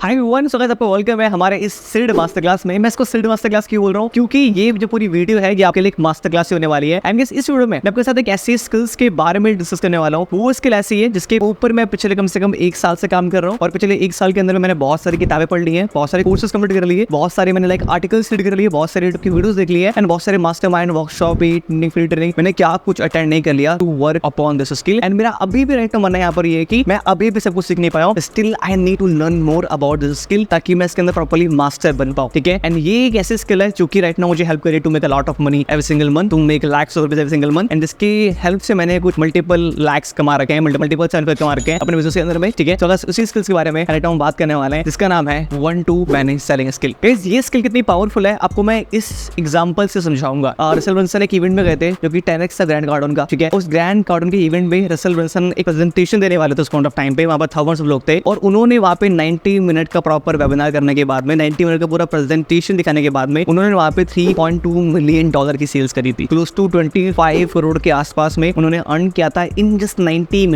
Hi everyone, so guys आपका welcome है हमारे इस सिल्ड मास्टर क्लास में। मैं इसको सिल्ड मास्टर क्लास क्यों बोल रहा हूँ, क्योंकि ये जो पूरी वीडियो है ये आपके लिए एक मास्टर क्लास होने वाली है। एंड गाइस इस वीडियो में मैं आपके साथ एक ऐसी स्किल्स के बारे में डिस्कस करने वाला हूँ। वो स्किल ऐसी है जिसके ऊपर मैं पिछले कम से कम 1 साल से काम कर रहा हूँ, और पिछले 1 साल के अंदर मैंने बहुत सारी किताबें पढ़ ली है, बहुत सारे कोर्सेज कंप्लीट कर लिए, बहुत सारे मैंने आर्टिकल्स रीड कर लिए, बहुत सारे यूट्यूब की वीडियोस देख ली है, एंड बहुत सारे मास्टरमाइंड वर्कशॉप फ्री ट्रेनिंग मैंने क्या कुछ अटेंड नहीं कर लिया to work upon this skill. And मेरा अभी भी राइट मन है यहाँ पर ये कि मैं अभी भी सब कुछ सीख नहीं पाया हूँ। Still I need to learn more about this skill ताकि मैं इसके अंदर प्रॉपर्ली मास्टर बन पाऊं। ठीक है, एंड ये एक ऐसी स्किल है जो कि राइट नाउ मुझे हेल्प करे to make a lot of money every single month, to make lakhs of rupees every single month. And जिसकी हेल्प से मैंने कुछ मल्टीपल लैक्स कमा रखे हैं, मल्टीपल सैलरी कमा रखे हैं अपने बिजनेस के अंदर में। ठीक है, तो बस उसी स्किल्स के बारे में राइट नाउ बात करने वाले हैं, जिसका नाम है 1-to-many सेलिंग स्किल। गाइस ये स्किल कितनी पावरफुल है आपको मैं इस एग्जांपल से समझाऊंगा। रसल ब्रंसन एक इवेंट में गए थे जो कि 10x था ग्रैंड कार्डन का। ठीक है, उस ग्रैंड कार्डन के इवेंट में रसल ब्रंसन एक प्रेजेंटेशन देने वाले थे उस पॉइंट ऑफ टाइम पे। वहां पर थाउजेंड्स ऑफ लोग थे और उन्होंने वहां पे 90 मिनट का प्रॉपर वेबिनार करने के बाद में, 90 मिनट का पूरा प्रेजेंटेशन दिखाने के बाद में, उन्होंने वहां पे $3.2 मिलियन की सेल्स करी थी। क्लोज टू 25 करोड़ के आसपास में उन्होंने अर्न किया था इन जस्ट 90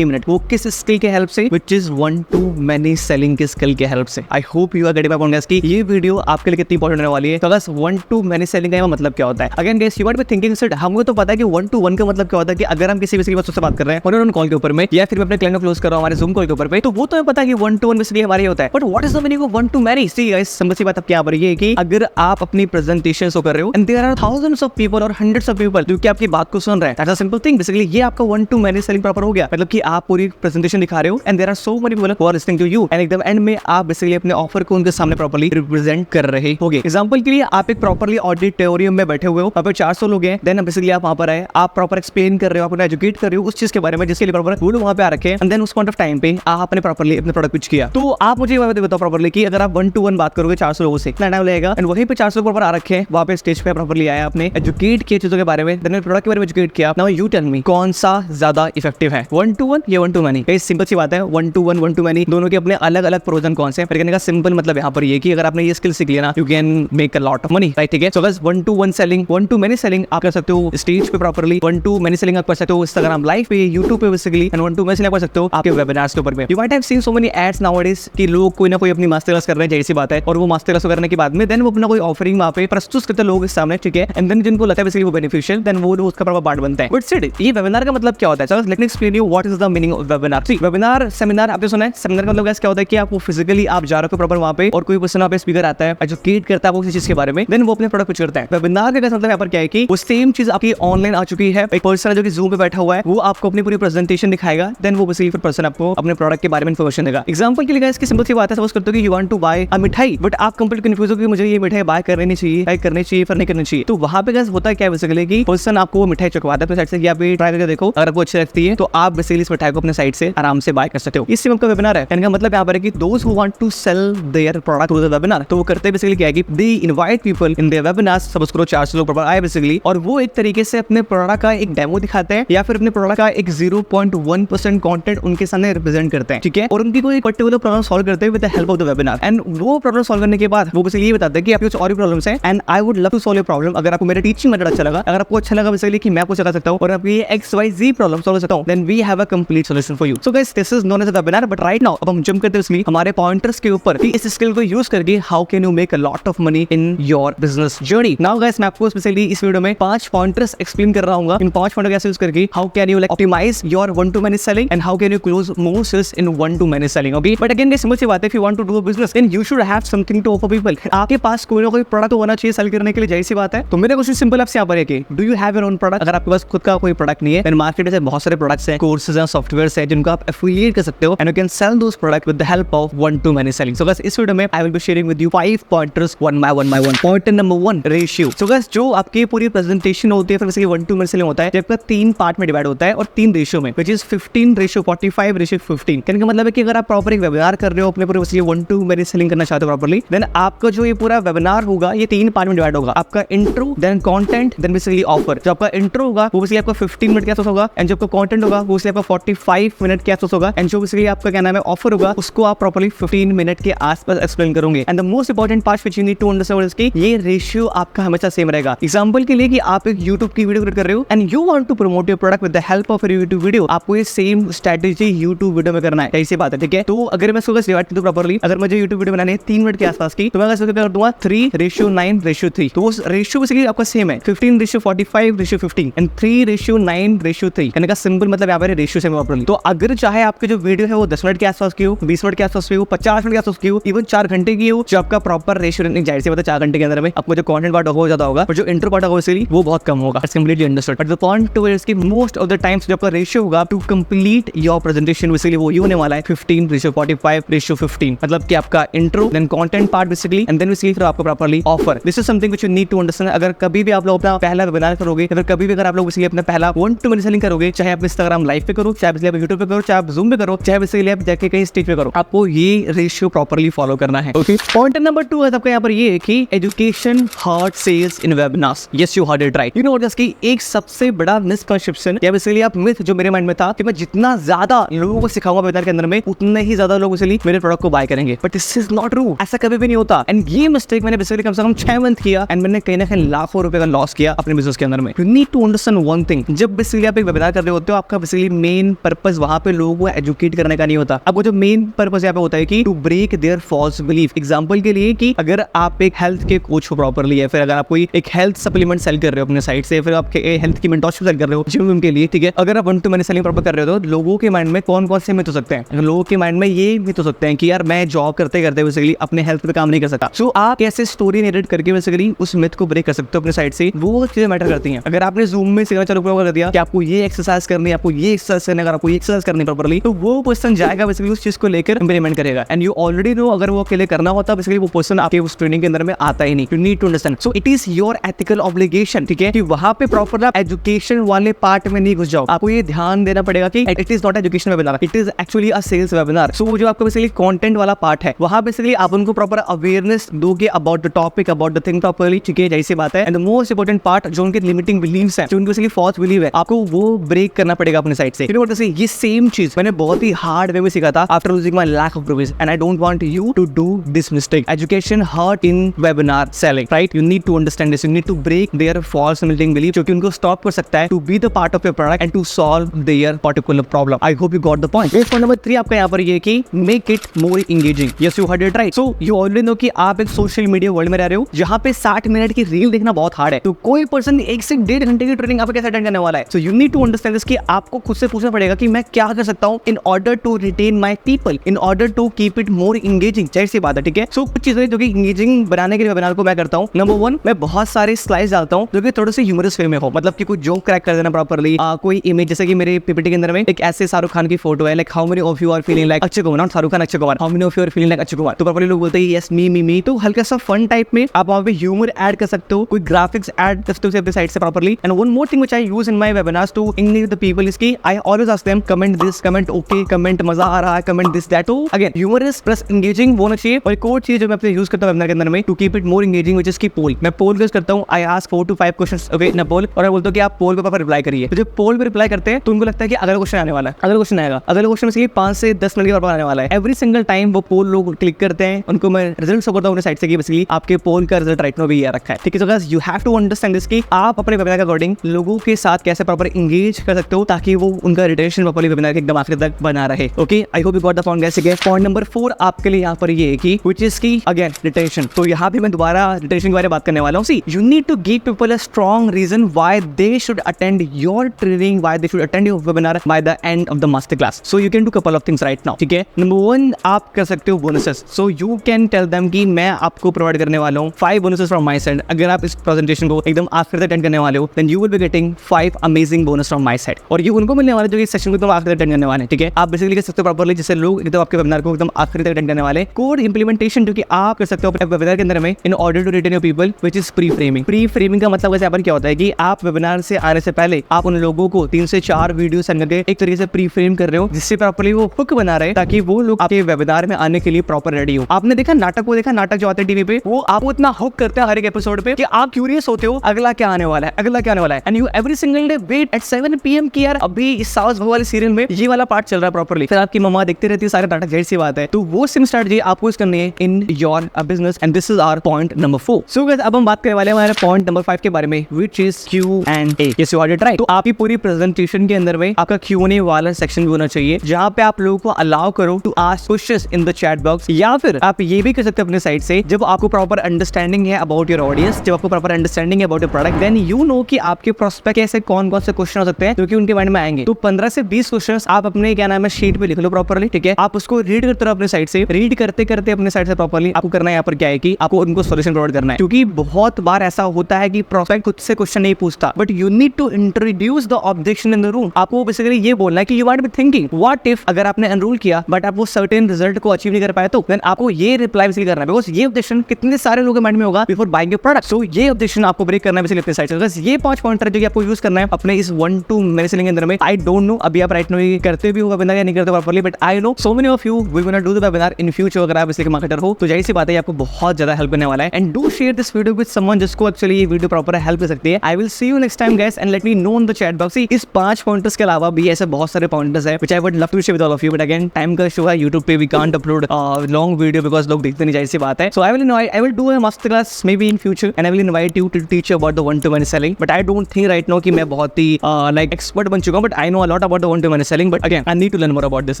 मिनट। वो किस स्किल के हेल्प से? विच इज 1-to-many सेलिंग के स्किल के हेल्प से। I hope you are getting my point guys कि ये वीडियो आपके लिए कितनी इंपॉर्टेंट होने वाली है। तो बस 1-to-many सेलिंग का मतलब क्या होता है? Again guys you might be thinking sir हमको तो पता है कि 1-to-1 का मतलब क्या होता है कि अगर हम किसी भी से बात कर रहे हैं वन कॉल के ऊपर में, या फिर मैं अपने क्लाइंट को क्लोज कर रहा हूं हमारे Zoom कॉल के ऊपर पे, तो वो तो हमें पता है कि 1-to-1 बेसिकली हमारे होता है। But what is the meaning of 1-to-many? See guys समझ सी बात अब क्या पर ये है कि अगर आप अपनी प्रेजेंटेशन शो कर रहे हो and there are thousands of people और हंड्रेड्स ऑफ पीपल जो कि आपकी बात को सुन रहे हैं, that's a simple thing. Basically ये आपका 1-to-many सेलिंग प्रॉपर हो गया। मतलब कि आप पूरी प्रेजेंटेशन दिखा रहे हो and there are so many people who are listening to you, and एकदम एंड में आप बेसिकली अपने ऑफर को उनके सामने प्रॉपर्ली रिप्रेजेंट कर रहे होगे। एग्जांपल के लिए आप एक प्रॉपर्ली ऑडिटोरियम में बैठे हुए हो, वहां पे 400 लोग हैं, देन बेसिकली आप वहां पर आए, आप प्रॉपर एक्सप्लेन कर रहे हो, आप उन्हें एजुकेट कर रहे हो उस चीज के बारे में जिसके लिए प्रॉपर वो लोग वहां पे आ रखे हैं, एंड देन उस पॉइंट ऑफ टाइम पे आपने प्रॉपर्ली अपने प्रोडक्ट पिच किया। तो आप मुझे ये बताओ प्रॉपर्ली कि अगर आप 1-to-1 बात करोगे 400 लोगों से, कितना टाइम लगेगा? एंड वहीं पे 400 लोग आ रखे हैं, वहां पे स्टेज पे प्रॉपर्ली आया, आपने एजुकेट किया चीजों के बारे में, देन प्रोडक्ट के बारे में एजुकेट किया। नाउ यू टेल मी कौन सा ज्यादा इफेक्टिव है, 1-to-1 या 1-to-many? ये सिंपल सी बात है, 1-to-1 1-to-many दोनों के अपने अलग अलग प्रोज एंड कॉन्स हैं। कहने का सिंपल मतलब यहाँ पर ये कि अगर आपने ये स्किल सीख लिया ना, you can make a lot of money, right? ठीक है, so guys 1-to-1 selling, 1-to-many selling आप कर सकते हो स्टेज पे प्रॉपर्ली, 1-to-many सेलिंग आप कर सकते हो इंस्टाग्राम लाइव पे, यूट्यूब पे बेसिकली, एंड 1-to-many सेलिंग आप कर सकते हो आपके वेबिनार्स के ऊपर में। You might have seen so many ads nowadays कि लोग कोई ना कोई अपनी मास्टर क्लास कर रहे हैं, जैसी बात है, और वो मास्टर क्लास करने के बाद में देन वो अपना कोई ऑफरिंग वहां पे प्रस्तुत करते हैं लोगों के सामने। ठीक है, एंड देन जिनको लगता है बेसिकली वो बेनिफिशियल, देन वो उसका प्रॉपर पार्ट बनता है। बट सिर्फ ये वेबिनार का मतलब क्या होता है? Let me explain you what is the meaning of webinar. See webinar seminar आपने सुना है, सेमिनार का मतलब क्या होता है कि आपको फिजिकली आप जा रहे हो प्रॉपर वहां पे, और कोई पर्सन वहां पे स्पीकर आता है, एजुकेट करता है वो किसी चीज के बारे में, देन वो अपने प्रोडक्ट पिच करता है। वेबिनार का मतलब यहाँ पर क्या है कि वो सेम चीज आपकी ऑनलाइन आ चुकी है, एक पर्सन जो कि Zoom पे बैठा हुआ है, वो आपको अपनी पूरी प्रेजेंटेशन दिखाएगा, देन वो बेसिकली फिर पर्सन आपको अपने प्रोडक्ट के बारे में इंफॉर्मेशन देगा। एग्जांपल के लिए गाइस की सिंपल सी बात है, सपोज करते हो कि यू वांट टू बाय अ मिठाई, बट आप कंप्लीट कंफ्यूज हो कि मुझे ये मिठाई बाय करनी चाहिए, बाय करनी चाहिए फिर नहीं करनी चाहिए। तो वहां पे गाइस होता है क्या बेसिकली कि पर्सन आपको वो मिठाई चखवाता है अपने साइड से, या भी ट्राई करके देखो, अगर आपको अच्छी लगती है तो आप बेसिकली इस मिठाई को अपने साइड से आराम से बाय कर सकते हो। इससे आपका वेबिनार है। इनका मतलब यहाँ पर है कि those who want to sell their product through the webinar, तो वो करते बेसिकली क्या है कि they invite people in their webinars. Suppose करो 400 लोग आए बेसिकली, और वो एक तरीके से अपने प्रोडक्ट का एक डेमो दिखाते हैं, या फिर अपने प्रोडक्ट का एक 0.1% कंटेंट उनके सामने रिप्रेजेंट करते हैं। ठीक है, और उनकी कोई पर्टिकुलर प्रॉब्लम सॉल्व करते हैं with the help of the webinar, and वो प्रॉब्लम सॉल्व करने के बाद वो बेसिकली ये बताते हैं कि आपकी कुछ और भी प्रॉब्लम्स हैं, and I would love to solve your problem. अगर आपको मेरा टीचिंग मेथड अच्छा लगा, अगर आपको अच्छा लगा बेसिकली कि मैं आपको सिखा सकता हूं और आपकी XYZ प्रॉब्लम सॉल्व कर सकता हूं, then we have a complete solution for you. So guys this is known as the webinar. But right now अब हम जंप करते हैं इसलिए हमारे पॉइंटर्स के ऊपर कि इस स्किल को यूज करके how can you make a lot of money in your business journey. Now guys मैं आपको स्पेशली इस वीडियो में 5 पॉइंटर्स एक्सप्लेन कर रहा हूं। इन 5 पॉइंटर कैसे यूज करके how can you optimise your 1-to-many selling, and how can you close more sales in 1-to-many selling. Okay, but again guys simple सी बात है, if you want to do a business then you should have something to offer people. आपके पास कोई ना कोई product होना चाहिए सेल करने के लिए, जैसी बात है। तो मेरा क्वेश्चन सिंपल आपसे यहाँ पर है कि do you have your own product? अगर आपके पास खुद का कोई प्रोडक्ट नहीं है, देन मार्केट में बहुत सारे प्रोडक्ट्स हैं, कोर्सेज हैं, सॉफ्टवेयर्स हैं जिनको आप एफिलिएट कर सकते हो, and you can sell those product with the help of 1-to-many selling. So guys इस वीडियो में I will be sharing with you 5 pointers one by one. Point number 1, ratio. So guys जो आपकी पूरी presentation होती है फिर basically 1-to-many selling होता है, जबकि 3 पार्ट में डिवाइड होता है और 3 रेशियो में, व्हिच इज 15:45:15। कहने का मतलब है कि अगर आप प्रॉपर एक वेबिनार कर रहे हो, अपने पूरे 1-to-many सेलिंग करना चाहते हो प्रॉपर्ली, देन आपका जो ये पूरा वेबिनार होगा ये 3 पार्ट में डिवाइड होगा। आपका intro, then content, then basically offer. जो आपका इंट्रो होगा वो बेसिकली आपका 15 मिनट के आसपास होगा, एंड जो आपका कंटेंट होगा वो बेसिकली आपका 45 मिनट के आसपास होगा, एंड जो बेसिकली आपका क्या नाम है ऑफर होगा उसको आप प्रॉपर्ली 15 मिनट के आसपास एक्सप्लेन करोगे। And the most important part which you need to understand is कि ये रेशियो आपका हमेशा सेम रहेगा। एग्जांपल के लिए कि आप एक YouTube की वीडियो क्रिएट कर रहे हो and you want to promote your product with the help of YouTube video, आपको ये सेम स्ट्रेटजी YouTube वीडियो में करना है, ऐसी बात है। ठीक है, तो अगर मैं इसको वीडियो ऐड कर दूं प्रॉपर्ली, अगर मुझे यूट्यूब वीडियो बनानी है 3 मिनट के आसपास की, तो मैं कैसे कर दूंगा 3:9:3, तो वो रेशियो बेसिकली आपका सेम है 15:45:15 एंड 3:9:3। कहने का सिंपल मतलब यहाँ पर रेशियो सेम है प्रॉपर्ली। तो अगर चाहे आपकी जो वीडियो है वो 10 मिनट के आसपास की हो, 20 मिनट के आसपास की हो, 50 मिनट के आसपास की हो, इवन 4 घंटे की हो, जो आपका प्रॉपर रेशियो नहीं, जाहिर सी बात है 4 घंटे के अंदर में आपको जो कंटेंट पार्ट होगा वो ज्यादा होगा, और जो इंट्रो पार्ट होगा इसलिए वो बहुत कम होगा। Completely understood, but the point to is कि मोस्ट ऑफ द टाइम्स जो आपका रेशियो होगा to complete your presentation basically वो ये होने वाला है 15:45:15, मतलब कि आपका intro then content part basically and then basically फिर आपको properly offer. This is something which you need to understand. अगर कभी भी आप लोग अपना पहला वेबिनार करोगे या फिर कभी भी अगर आप लोग बेसिकली अपना पहला 1-to-many सेलिंग करोगे, चाहे आप इंस्टाग्राम लाइव पे करो, चाहे बेसिकली आप यूट्यूब पे करो, चाहे आप जूम पे करो, चाहे बेसिकली आप जाके कहीं स्टेज पे करो, आपको ये रेशियो प्रॉपर्ली फॉलो करना है। ओके, पॉइंट नंबर 2 है आपका यहाँ पर ये है कि education hurt sales in webinars. Yes, you heard it right. You know what is एक सबसे बड़ा मिसकंसेप्शन या बेसिकली आप मिथ जो मेरे माइंड में था कि मैं जितना ज्यादा लोगों को सिखाऊंगा वेबिनार के अंदर में उतने ही ज्यादा लोग बेसिकली मेरे प्रोडक्ट को बाय करेंगे, but this is not true. ऐसा कभी भी नहीं होता एंड ये मिस्टेक मैंने बेसिकली कम से कम 6 मंथ किया एंड मैंने कहीं ना कहीं लाखों रुपए का लॉस किया अपने बिजनेस के अंदर में। You need to understand one thing, जब बेसिकली आप एक वेबिनार कर रहे होते हो आपका बेसिकली मेन पर्पस वहां पे लोगों को एजुकेट करने का नहीं होता। आपको जो मेन पर्पस यहाँ पे होता है कि to break their false belief. Example के लिए कि अगर आप एक हेल्थ के कोच हो प्रॉपर्ली है, फिर अगर आप कोई एक हेल्थ सप्लीमेंट सेल कर रहे हो अपने साइड से, फिर आप हेल्थ की मेंटरशिप सेल कर रहे हो जिम के लिए, ठीक है, अगर आप 1-to-many सेलिंग प्रॉपर कर रहे हो तो लोगों के माइंड में कौन कौन से मिथ हो सकते हैं? लोगों के माइंड में ये मिथ हो सकते हैं कि यार मैं जॉब करते करते बेसिकली अपने हेल्थ पे काम नहीं कर सकता। सो आप कैसे स्टोरी नरेट करके बेसिकली उस मिथ को ब्रेक कर सकते हो अपने साइड से, वो चीजें मैटर करती हैं। अगर आपने जूम में सिखाना चालू कर दिया कि आपको ये एक्सरसाइज करनी है, आपको ये एक्सरसाइज करनी है, अगर आपको ये एक्सरसाइज करनी है प्रॉपर्ली, तो वो पर्सन जाएगा बेसिकली उस चीज को लेकर इंप्लीमेंट करेगा एंड यू ऑलरेडी नो अगर वो अकेले करना होता बेसिकली वो पर्सन आपके उस ट्रेनिंग के अंदर में आता ही नहीं। You need to understand, so it is your ethical obligation, ठीक है, कि वहां पे प्रॉपर आप एजुकेशन वाले पार्ट में नहीं घुस जाओ। आपको ये ध्यान देना पड़ेगा कि it is not education webinar, it is actually a sales webinar. So वो जो आपका बेसिकली कंटेंट वाला पार्ट है वहां बेसिकली आप उनको प्रॉपर अवेयरनेस दोगे about the topic, about the thing properly, ठीक है, जैसी बात है। And the most important part जो उनके लिमिटिंग बिलीव्स हैं, जो उनके बेसिकली फॉल्स बिलीव है, आपको वो ब्रेक करना पड़ेगा अपने साइड से। यू नो व्हाट, ये सेम चीज मैंने बहुत ही हार्ड वे में सीखा था after losing my lakh of rupees and I don't want you to do this mistake. Education hurt in webinar selling, right? You need to understand this, you need to break their false limiting believe जो कि उनको stop कर सकता है to be the part of your product and to solve there particular problem. I hope you got the point. Point number 3 आपका यहाँ पर ये कि make it more engaging. Yes, you heard it right. So you already know कि आप एक social media world में रह रहे हो जहाँ पे 60 मिनट की रील देखना बहुत हार्ड है, तो कोई पर्सन 1 से 1.5 घंटे की ट्रेनिंग आपको कैसे अटेंड करने वाला है? So you need to understand this कि आपको खुद से पूछना पड़ेगा कि मैं क्या कर सकता हूँ in order to retain my people, in order to keep it more engaging. जाहिर सी बात है, ठीक है। सो कुछ चीजें जो कि एंगेजिंग बनाने के लिए वेबिनार को मैं करता हूँ। नंबर 1, मैं बहुत सारे स्लाइड्स डालता हूँ जो कि थोड़े से ह्यूमरस वे में हो, मतलब कि कोई जोक क्रैक कर देना प्रॉपर्ली, कोई इमेज, जैसे कि मेरे पीपीटी के अंदर में एक ऐसे शाहरुख खान की फोटो है, like how many of you are feeling like Akshay Kumar, not Shahrukh Khan, Akshay Kumar, how many of you are feeling like Akshay Kumar, तो प्रॉपर्ली लोग बोलते हैं यस मी। तो हल्का सा फन टाइप में आप वहां पे ह्यूमर ऐड कर सकते हो, कोई ग्राफिक्स ऐड कर सकते हो अपने साइड से properly. And one more thing which I use in my webinars to engage the people is कि I always ask them comment this, comment okay, comment मजा आ रहा है, कमेंट दिस दैट। तो अगेन ह्यूमरस प्लस एंगेजिंग होना चाहिए। और एक और चीज जो मैं अपने यूज करता हूं वेबिनार के अंदर में to keep it more engaging which is key poll. मैं पोल यूज करता हूं, I ask 4 to 5 questions okay in a poll, और मैं बोलता हूं कि आप पोल पे पापा रिप्लाई करिए। तो जब पोल पे रिप्लाई करते हैं तो उनको लगता है कि अगला क्वेश्चन आने वाला है, अगला क्वेश्चन आएगा, अगला क्वेश्चन में 5 से 10 मिनट के बाद आने वाला है। एवरी सिंगल टाइम वो पोल लोग क्लिक करते हैं, उनको मैं रिजल्ट शो करता हूं अपने साइड से कि बेसिकली आपके पोल का रिजल्ट राइट नाउ भी ये रखा है, ठीक है। So guys you have to understand this कि आप अपने वेबिनार के अकॉर्डिंग लोगों के साथ कैसे प्रॉपर एंगेज कर सकते हो ताकि वो उनका रिटेंशन प्रॉपर्ली वेबिनार के एकदम आखिर तक बना रहे। Okay, I hope you got the point guys. Point number 4 आपके लिए यहाँ पर ये है कि व्हिच इज की अगेन रिटेंशन। तो यहाँ भी मैं दोबारा रिटेंशन के बारे में बात करने वाला हूँ। See you need to give people a strong reason why they should attend your training, why they should attend your webinar by the end of the master class. So you can do couple of things right now, ठीक है। Number 1, आप कर सकते हो bonuses. So you can tell them कि मैं आपको provide करने वाला हूँ 5 बोनसेस फ्रॉम माय साइड। अगर आप इस प्रेजेंटेशन को एकदम आखिर तक अटेंड करने वाले हो then you will be getting 5 amazing bonus from my side, और ये उनको मिलने वाले जो इस सेशन को एकदम आखिर तक अटेंड करने वाले हैं, ठीक है। आप बेसिकली कर सकते हो प्रॉपर्ली जिससे लोग एकदम आपके वेबिनार को एकदम आखिर तक अटेंड करने वाले। कोड इंप्लीमेंटेशन जो कि आप कर सकते हो अपने वेबिनार के अंदर में in order to retain your people which is pre framing. Pre framing का मतलब वैसे क्या होता है कि आप वेबिनार से आने से पहले आप उन लोगों को 3 से 4 वीडियो सेंड करके एक तरीके से प्री फ्रेम कर रहे हो जिससे प्रॉपर्ली वो हुक बना रहे ताकि वो लोग आपके वेबिनार में आने के लिए प्रॉपर रेडी हो। आपने देखा नाटक को, देखा नाटक जो आते हैं टीवी पे, वो आपको इतना हुक करते हैं हर एक एपिसोड पे कि आप क्यूरियस होते हो अगला क्या आने वाला है, अगला क्या आने वाला है, and you every single day wait at 7 PM कि यार अभी इस साउस बहू वाले सीरियल में ये वाला पार्ट चल रहा है प्रॉपर्ली। फिर आपकी मम्मा देखती रहती है सारे नाटक, जाहिर सी बात है। तो वो सेम स्ट्रेटजी आपको यूज करनी है in your business and this is our point number 4। सो गाइस अब हम बात करने वाले हैं हमारे पॉइंट नंबर 5 के बारे में which is Q&A। Yes you already right. तो आपकी पूरी प्रेजेंटेशन के अंदर में आपका Q&A वाला सेक्शन भी होना चाहिए जहां पे आप लोगों को अलाउ करो to ask questions in the chat box, या फिर आप ये भी कर सकते हैं अपने साइड से, जब आपको प्रॉपर अंडरस्टैंडिंग है अबाउट योर ऑडियंस, जब आपको प्रॉपर अंडरस्टैंडिंग है about your product, then you know कि आपके प्रोस्पेक्ट ऐसे कौन कौन से क्वेश्चन हो सकते हैं जो कि उनके माइंड में आएंगे। तो 15 से 20 क्वेश्चंस आप अपने क्या नाम है शीट पे लिख लो प्रॉपर्ली, ठीक है। आप उसको रीड करते रहो अपने साइड से, रीड करते करते अपने साइड से प्रॉपर्ली आपको करना है यहाँ पर क्या है कि आपको उनको सॉल्यूशन प्रोवाइड करना है। क्योंकि बहुत बार ऐसा होता है कि प्रोस्पेक्ट खुद से क्वेश्चन नहीं पूछता, but you need to introduce the objection in the room. आपको बेसिकली ये बोलना है कि you are be thinking what if, अगर आपने एनरोल किया बट आप वो सर्टेन रिजल्ट को अचीव नहीं कर पाए, तो देन आपको ये रिप्लाई बेसिकली करना है, बिकॉज़ ये ऑब्जेक्शन कितने सारे लोगों के माइंड में होगा बिफोर बाइंग योर प्रोडक्ट। सो ये ऑब्जेक्शन आपको ब्रेक करना है बेसिकली अपने साइड से। बस ये 5 पॉइंटर जो कि आपको यूज करना है अपने इस 1-2 मिनट सेलिंग के अंदर में। आई डोंट नो अभी आप राइट नो ये करते भी होगा वेबिनार या नहीं करते properly, but I no so many of you will gonna do the webinar in future. अगर आप इसलिए मार्केटर हो तो जाहिर सी बात है आपको बहुत ज्यादा हेल्प करने वाला है। And do share this video with someone जिसको एक्चुअली ये वीडियो प्रॉपर हेल्प कर सकती है। आई will see you next time guys, and let me know in the chat box. इस 5 पॉइंटर्स के अलावा भी ऐसे बहुत सारे पॉइंटर्स है which I would love to share with all of you, but again time का इशू है, YouTube पे we can't upload long video because लोग देखते नहीं, जाहिर सी बात है। So I will do a master class may be in future and I will invite you to teach about the 1-to-1 selling, but I don't think right now कि मैं बहुत ही लाइक एक्सपर्ट बन चुका हूं, but I know a lot about the 1-to-1 selling, but again I need to learn more about this,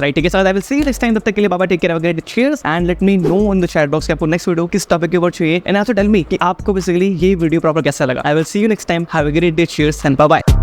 right? ठीक है, so I will see you next time. तब तक के लिए बाबा take care, have a great cheers, and let me know in the chat box कि आपको next video किस टॉपिक के ऊपर चाहिए, एंड आल्सो टेल मी कि आपको बेसिकली ये वीडियो प्रॉपर कैसा लगा। I will see you next time, have a great day, cheers and bye bye.